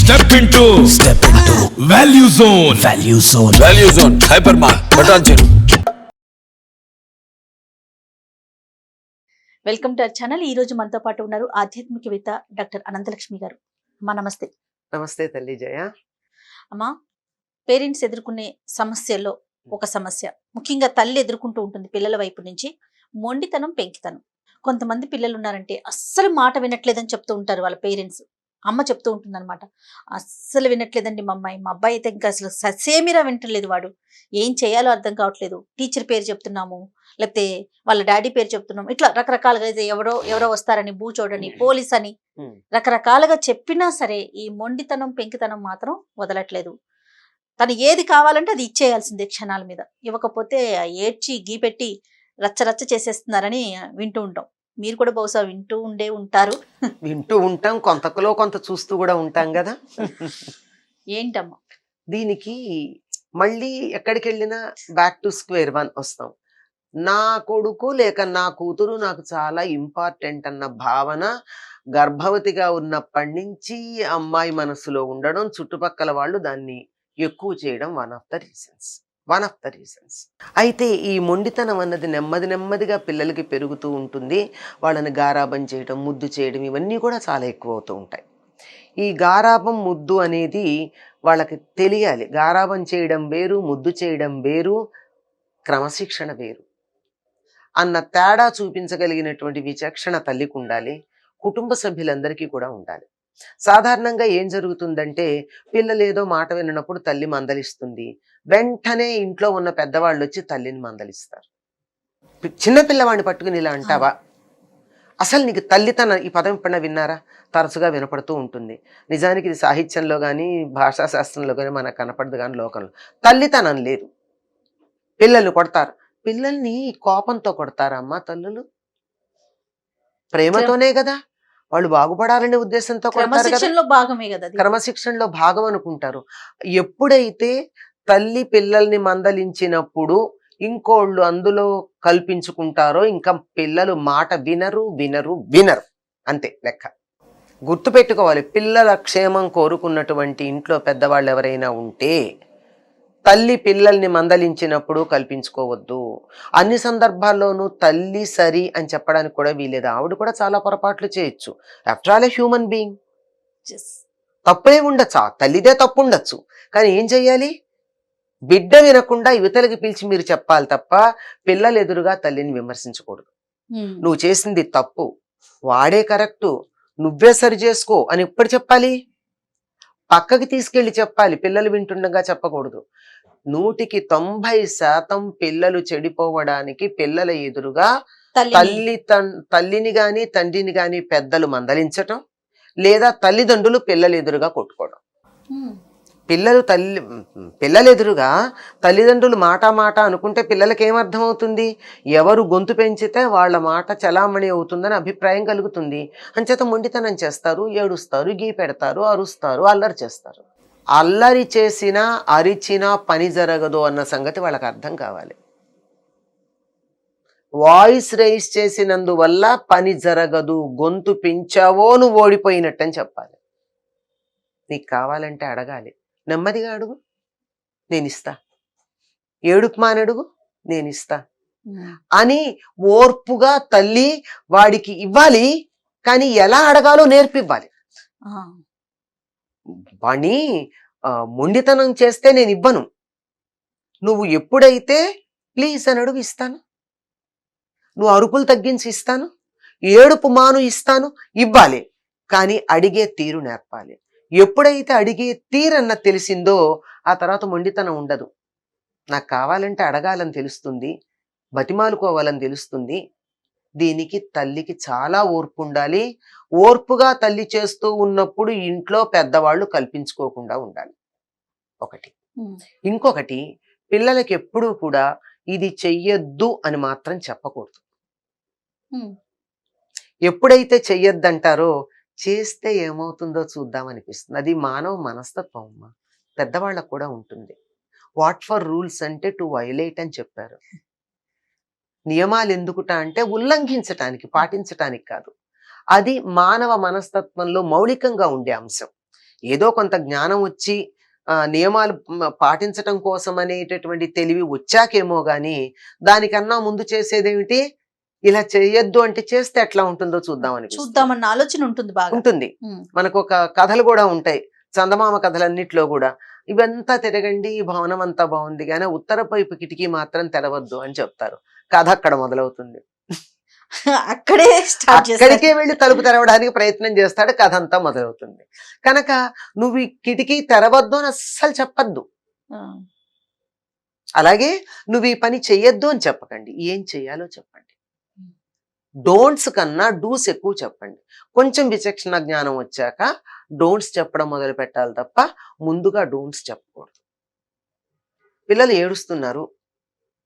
Step into Value Zone. Value Zone. Hypermart. Patanjali. Welcome to our channel. ఈ రోజు మనతో పాటు ఉన్నారు ఆధ్యాత్మికవేత్త డాక్టర్ అనంతలక్ష్మి గారు. అమ్మా నమస్తే. నమస్తే తల్లి జయ. అమ్మా, పేరెంట్స్ ఎదుర్కొనే సమస్యల్లో ఒక సమస్య, ముఖ్యంగా తల్లి ఎదుర్కొంటూ ఉంటుంది పిల్లల వైపు నుంచి, మొండితనం, పెంకితనం. కొంతమంది పిల్లలు ఉన్నారంటే అస్సలు మాట వినట్లేదని చెప్తూ ఉంటారు వాళ్ళ పేరెంట్స్. అమ్మ చెప్తూ ఉంటుంది అనమాట, అస్సలు వినట్లేదండి మా అబ్బాయి అయితే ఇంకా అసలు ససేమిరా వింటలేదు, వాడు ఏం చేయాలో అర్థం కావట్లేదు, టీచర్ పేరు చెప్తున్నాము, లేకపోతే వాళ్ళ డాడీ పేరు చెప్తున్నాము, ఇట్లా రకరకాలుగా అయితే ఎవరో వస్తారని, బూచోడని, పోలీస్ అని రకరకాలుగా చెప్పినా సరే ఈ మొండితనం, పెంకితనం మాత్రం వదలట్లేదు. తను ఏది కావాలంటే అది ఇచ్చేయాల్సిందే క్షణాల మీద. ఇవ్వకపోతే ఏడ్చి గీపెట్టి రచ్చరచ్చ చేసేస్తున్నారని వింటూ ఉంటాం. మీరు కూడా బహుశా వింటూ ఉంటారు. వింటూ ఉంటాం, కొంతలో కొంత చూస్తూ కూడా ఉంటాం కదా. ఏంటమ్మా దీనికి మళ్ళీ ఎక్కడికి వెళ్ళినా బ్యాక్ టు స్క్వేర్ వన్ వస్తాం. నా కొడుకు లేక నా కూతురు నాకు చాలా ఇంపార్టెంట్ అన్న భావన గర్భవతిగా ఉన్నప్పటి నుంచి అమ్మాయి మనసులో ఉండడం, చుట్టుపక్కల వాళ్ళు దాన్ని ఎక్కువ చేయడం వన్ ఆఫ్ ద రీజన్స్. అయితే ఈ మొండితనం అన్నది నెమ్మదిగా పిల్లలకి పెరుగుతూ ఉంటుంది. వాళ్ళని గారాబం చేయడం, ముద్దు చేయడం, ఇవన్నీ కూడా చాలా ఎక్కువ అవుతూ ఉంటాయి. ఈ గారాబం, ముద్దు అనేది వాళ్ళకి తెలియాలి. గారాబం చేయడం వేరు, ముద్దు చేయడం వేరు, క్రమశిక్షణ వేరు అన్న తేడా చూపించగలిగినటువంటి విచక్షణ తల్లికి ఉండాలి, కుటుంబ సభ్యులందరికీ కూడా ఉండాలి. సాధారణంగా ఏం జరుగుతుందంటే, పిల్లలు ఏదో మాట విన్నప్పుడు తల్లి మందలిస్తుంది, వెంటనే ఇంట్లో ఉన్న పెద్దవాళ్ళు వచ్చి తల్లిని మందలిస్తారు. చిన్న పిల్లవాడిని పట్టుకుని ఇలా అంటావా, అసలు నీకు తల్లితనం, ఈ పదం ఎప్పుడైనా విన్నారా? తరచుగా వినపడుతూ ఉంటుంది. నిజానికి ఇది సాహిత్యంలో కానీ భాషా శాస్త్రంలో కానీ మనకు కనపడదు, కానీ లోకంలో తల్లితనం లేదు. పిల్లలు కొడతారు, పిల్లల్ని కోపంతో కొడతారమ్మా తల్లులు? ప్రేమతోనే కదా, వాళ్ళు బాగుపడాలనే ఉద్దేశంతో కొడతారు కదా, క్రమశిక్షణలో భాగం అనుకుంటారు. ఎప్పుడైతే తల్లి పిల్లల్ని మందలించినప్పుడు ఇంకోళ్ళు అందులో కల్పించుకుంటారో ఇంకా పిల్లలు మాట వినరు అంతే లెక్క. గుర్తుపెట్టుకోవాలి, పిల్లల క్షేమం కోరుకున్నటువంటి ఇంట్లో పెద్దవాళ్ళు ఎవరైనా ఉంటే తల్లి పిల్లల్ని మందలించినప్పుడు కల్పించుకోవద్దు. అన్ని సందర్భాల్లోనూ తల్లి సరి అని చెప్పడానికి కూడా వీలేదు. ఆవిడ కూడా చాలా పొరపాట్లు చేయొచ్చు. After all a human being. తప్పే ఉండొచ్చు, తల్లిదే తప్పు ఉండొచ్చు, కానీ ఏం చెయ్యాలి? బిడ్డ వినకుండా యువతలకి పిలిచి మీరు చెప్పాలి తప్ప పిల్లలు ఎదురుగా తల్లిని విమర్శించకూడదు. నువ్వు చేసింది తప్పు, వాడే కరెక్టు, నువ్వే సరి చేసుకో అని ఎప్పుడు చెప్పాలి? పక్కకి తీసుకెళ్లి చెప్పాలి, పిల్లలు వింటుండగా చెప్పకూడదు. 100% పిల్లలు చెడిపోవడానికి పిల్లల ఎదురుగా తల్లిని గాని తండ్రిని గాని పెద్దలు మందలించటం, లేదా తల్లిదండ్రులు పిల్లలు ఎదురుగా కొట్టుకోవడం. పిల్లలు ఎదురుగా తల్లిదండ్రులు మాట అనుకుంటే పిల్లలకి ఏమర్థం అవుతుంది? ఎవరు గొంతు పెంచితే వాళ్ళ మాట చలామణి అవుతుందని అభిప్రాయం కలుగుతుంది. అంచేత మొండితనం చేస్తారు, ఏడుస్తారు, గీ పెడతారు, అరుస్తారు, అల్లరి చేస్తారు. అల్లరి చేసినా అరిచినా పని జరగదు అన్న సంగతి వాళ్ళకి అర్థం కావాలి. వాయిస్ రైజ్ చేసినందువల్ల పని జరగదు, గొంతు పెంచావో నువ్వు ఓడిపోయినట్టని చెప్పాలి. నీకు కావాలంటే అడగాలి, నెమ్మదిగా అడుగు, నేనిస్తా, ఏడుపు మానడుగు, నేనిస్తా అని ఓర్పుగా తల్లి వాడికి ఇవ్వాలి. కానీ ఎలా అడగాలో నేర్పివ్వాలి. వాణ్ణి మొండితనం చేస్తే నేను ఇవ్వను, నువ్వు ఎప్పుడైతే ప్లీజ్ అని అడుగు ఇస్తాను, నువ్వు అరుపులు తగ్గించి ఇస్తాను, ఏడుపు మాను ఇస్తాను, ఇవ్వాలి. కానీ అడిగే తీరు నేర్పాలి. ఎప్పుడైతే అడిగే తీరన్న తెలిసిందో ఆ తర్వాత మొండితనం ఉండదు. నాకు కావాలంటే అడగాలని తెలుస్తుంది, బతిమాలుకోవాలని తెలుస్తుంది. దీనికి తల్లికి చాలా ఓర్పు ఉండాలి. ఓర్పుగా తల్లి చేస్తూ ఉన్నప్పుడు ఇంట్లో పెద్దవాళ్ళు కల్పించుకోకుండా ఉండాలి ఒకటి. ఇంకొకటి, పిల్లలకి ఎప్పుడూ కూడా ఇది చెయ్యొద్దు అని మాత్రం చెప్పకూడదు. ఎప్పుడైతే చెయ్యొద్దంటారో చేస్తే ఏమవుతుందో చూద్దాం అనిపిస్తుంది. అది మానవ మనస్తత్వం అమ్మా, పెద్దవాళ్ళకు కూడా ఉంటుంది. వాట్ ఫర్ రూల్స్ అంటే టు వైలేట్ అని చెప్పారు. నియమాలు ఎందుకుట అంటే ఉల్లంఘించటానికి, పాటించటానికి కాదు. అది మానవ మనస్తత్వంలో మౌలికంగా ఉండే అంశం. ఏదో కొంత జ్ఞానం వచ్చి నియమాలు పాటించటం కోసం అనేటటువంటి తెలివి వచ్చాకేమో గాని దానికన్నా ముందు చేసేదేమిటి, ఇలా చేయొద్దు అంటే చేస్తే ఎట్లా ఉంటుందో చూద్దామని చూద్దామన్న ఆలోచన ఉంటుంది బాగా. ఉంటుంది. మనకు ఒక కథలు కూడా ఉంటాయి, చందమామ కథలన్నిట్లో కూడా ఇవంతా తిరగండి, ఈ భవనం అంతా బాగుంది కానీ ఉత్తర వైపు కిటికీ మాత్రం తెరవద్దు అని చెప్తారు. కథ అక్కడ మొదలవుతుంది. అక్కడే స్టార్ట్ చేస్తారు. అక్కడికే వెళ్ళి తలుపు తెరవడానికి ప్రయత్నం చేస్తాడు, కథ అంతా మొదలవుతుంది. కనుక నువ్వు ఈ కిటికీ తెరవద్దు అని అస్సలు చెప్పద్దు. అలాగే నువ్వు ఈ పని చెయ్యొద్దు అని చెప్పకండి, ఏం చెయ్యాలో చెప్పండి. డోంట్స్ కన్నా డూస్ ఎక్కువ చెప్పండి. కొంచెం విచక్షణ జ్ఞానం వచ్చాక డోంట్స్ చెప్పడం మొదలు పెట్టాలి తప్ప ముందుగా డోంట్స్ చెప్పకూడదు. పిల్లలు ఏడుస్తున్నారు,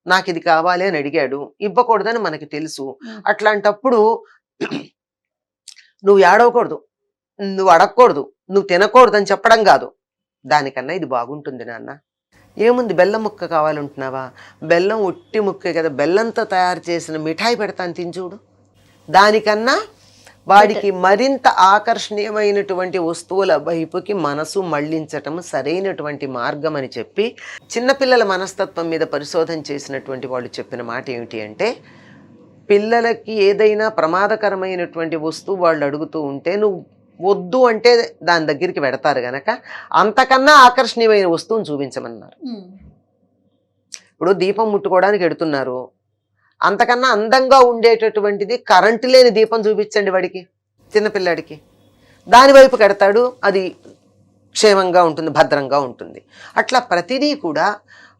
నాకు ఇది కావాలి అని అడిగాడు, ఇవ్వకూడదని మనకి తెలుసు. అట్లాంటప్పుడు నువ్వు ఏడవకూడదు, నువ్వు అడగకూడదు, నువ్వు తినకూడదు అని చెప్పడం కాదు. దానికన్నా ఇది బాగుంటుంది నాన్న, ఏముంది బెల్లం ముక్క కావాలంటున్నావా, బెల్లం ఒట్టి ముక్కే కదా, బెల్లంతో తయారు చేసిన మిఠాయి పెడతాను తిని చూడు. దానికన్నా వాడికి మరింత ఆకర్షణీయమైనటువంటి వస్తువుల వైపుకి మనసు మళ్లించటం సరైనటువంటి మార్గం అని చెప్పి చిన్నపిల్లల మనస్తత్వం మీద పరిశోధన చేసినటువంటి వాళ్ళు చెప్పిన మాట ఏమిటి అంటే, పిల్లలకి ఏదైనా ప్రమాదకరమైనటువంటి వస్తువు వాళ్ళు అడుగుతూ ఉంటే నువ్వు వద్దు అంటే దాని దగ్గరికి పెడతారు గనక అంతకన్నా ఆకర్షణీయమైన వస్తువుని చూపించమన్నారు. ఇప్పుడు దీపం ముట్టుకోవడానికి ఎడుతున్నారు, అంతకన్నా అందంగా ఉండేటటువంటిది కరెంటు లేని దీపం చూపించండి వాడికి, చిన్నపిల్లాడికి, దాని వైపు కడతాడు, అది క్షేమంగా ఉంటుంది, భద్రంగా ఉంటుంది. అట్లా ప్రతిదీ కూడా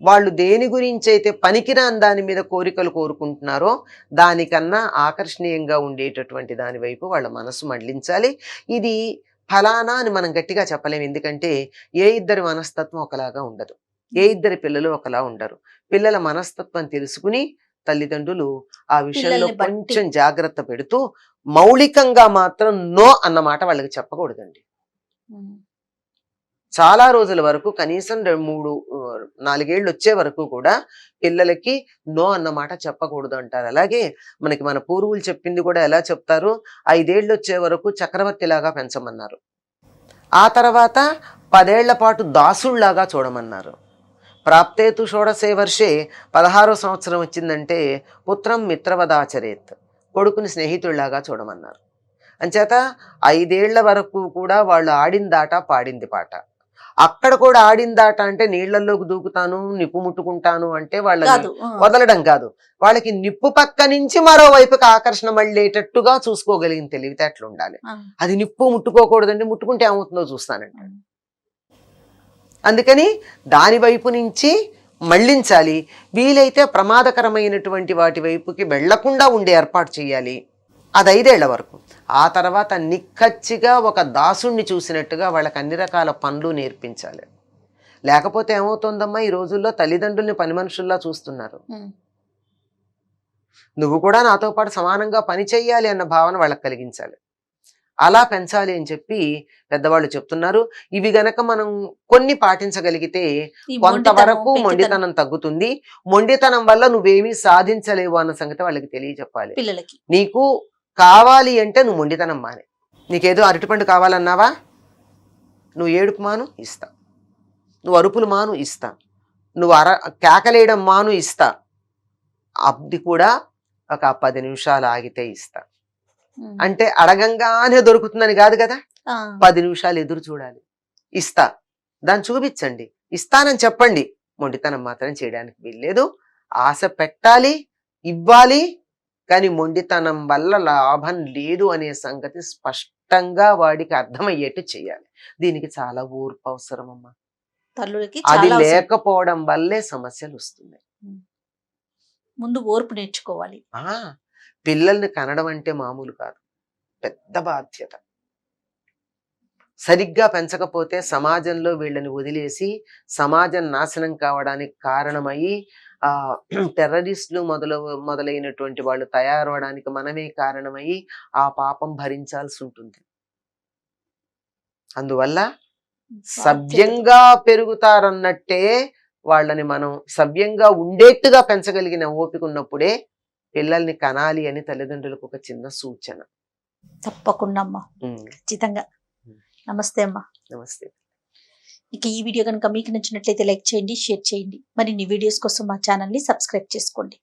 వాళ్ళు దేని గురించి అయితే పనికిరాని దాని మీద కోరికలు కోరుకుంటున్నారో దానికన్నా ఆకర్షణీయంగా ఉండేటటువంటి దాని వైపు వాళ్ళ మనసు మళ్లించాలి. ఇది ఫలానా అని మనం గట్టిగా చెప్పలేము, ఎందుకంటే ఏ ఇద్దరి మనస్తత్వం ఒకలాగా ఉండదు, ఏ ఇద్దరి పిల్లలు ఒకలా ఉండరు. పిల్లల మనస్తత్వం తెలుసుకుని తల్లిదండ్రులు ఆ విషయంలో కొంచెం జాగ్రత్త పెడుతూ మౌలికంగా మాత్రం నో అన్నమాట వాళ్ళకి చెప్పకూడదండి. చాలా రోజుల వరకు, కనీసం 3-4 ఏళ్ళు వచ్చే వరకు కూడా పిల్లలకి నో అన్నమాట చెప్పకూడదు అంటారు. అలాగే మనకి మన పూర్వులు చెప్పింది కూడా ఎలా చెప్తారు, 5 ఏళ్ళు వచ్చే వరకు చక్రవర్తిలాగా పెంచమన్నారు, ఆ తర్వాత 10 ఏళ్ల పాటు దాసుళ్లాగా చూడమన్నారు. ప్రాప్తేతు షోడశే వర్షే 16వ సంవత్సరం వచ్చిందంటే పుత్రం మిత్రవదాచరేత్, కొడుకుని స్నేహితుడిలాగా చూడమన్నారు. అంచేత 5 ఏళ్ల వరకు కూడా వాళ్ళు ఆడిందాట పాడింది పాట. అక్కడ కూడా ఆడిందాట అంటే నీళ్లలోకి దూకుతాను, నిప్పు ముట్టుకుంటాను అంటే వాళ్ళని వదలడం కాదు, వాళ్ళకి నిప్పు పక్క నుంచి మరోవైపుకి ఆకర్షణ మళ్ళేటట్టుగా చూసుకోగలిగిన తెలివితేటలు ఉండాలి. అది నిప్పు ముట్టుకోకూడదండి, ముట్టుకుంటే ఏమవుతుందో చూస్తానంటే. అందుకని దాని వైపు నుంచి మళ్లించాలి. వీలైతే ప్రమాదకరమైనటువంటి వాటి వైపుకి వెళ్లకుండా ఉండే ఏర్పాటు చేయాలి. అది 5 ఏళ్ల వరకు. ఆ తర్వాత నిక్కచ్చిగా ఒక దాసుణ్ణి చూసినట్టుగా వాళ్ళకి అన్ని రకాల పనులు నేర్పించాలి. లేకపోతే ఏమవుతుందమ్మా, ఈ రోజుల్లో తల్లిదండ్రుల్ని పని మనుషుల్లా చూస్తున్నారు. నువ్వు కూడా నాతో పాటు సమానంగా పని చెయ్యాలి అన్న భావన వాళ్ళకి కలిగించాలి. అలా పెంచాలి అని చెప్పి పెద్దవాళ్ళు చెప్తున్నారు. ఇవి గనక మనం కొన్ని పాటించగలిగితే కొంతవరకు మొండితనం తగ్గుతుంది. మొండితనం వల్ల నువ్వేమీ సాధించలేవు అన్న సంగతి వాళ్ళకి తెలియచెప్పాలి. పిల్లలకి నీకు కావాలి అంటే నువ్వు మొండితనం మానే. నీకేదో అరటిపండు కావాలన్నావా, నువ్వు ఏడుపు మాను ఇస్తా, నువ్వు అరుపులు మాను ఇస్తా, నువ్వు కేకలేయడం మాను ఇస్తా, అది కూడా ఒక 10 నిమిషాలు ఆగితే ఇస్తా. అంటే అడగంగానే దొరుకుతుందని కాదు కదా, 10 నిమిషాలు ఎదురు చూడాలి, ఇస్తా, దాన్ని చూపించండి, ఇస్తానని చెప్పండి. మొండితనం మాత్రం చేయడానికి వీల్లేదు. ఆశ పెట్టాలి, ఇవ్వాలి, కానీ మొండితనం వల్ల లాభం లేదు అనే సంగతి స్పష్టంగా వాడికి అర్థమయ్యేట్టు చేయాలి. దీనికి చాలా ఓర్పు అవసరం అమ్మా. అది లేకపోవడం వల్లే సమస్యలు వస్తున్నాయి. ముందు ఓర్పు నేర్చుకోవాలి. పిల్లల్ని కనడం అంటే మామూలు కాదు, పెద్ద బాధ్యత. సరిగ్గా పెంచకపోతే సమాజంలో వీళ్ళని వదిలేసి సమాజం నాశనం కావడానికి కారణమయ్యి టెర్రరిస్టులు మొదలైనటువంటి వాళ్ళు తయారవడానికి మనమే కారణమయ్యి ఆ పాపం భరించాల్సి ఉంటుంది. అందువల్ల సవ్యంగా పెరుగుతారన్నట్టే వాళ్ళని మనం సవ్యంగా ఉండేట్టుగా పెంచగలిగిన ఓపిక ఉన్నప్పుడే పిల్లల్ని కనాలి అని తల్లిదండ్రులకు ఒక చిన్న సూచన. తప్పకుండా అమ్మా, ఖచ్చితంగా. నమస్తే అమ్మా. నమస్తే. ఇక ఈ వీడియో కనుక మీకు నచ్చినట్లయితే లైక్ చేయండి, షేర్ చేయండి. మరిన్ని వీడియోస్ కోసం మా ఛానల్ని సబ్స్క్రైబ్ చేసుకోండి.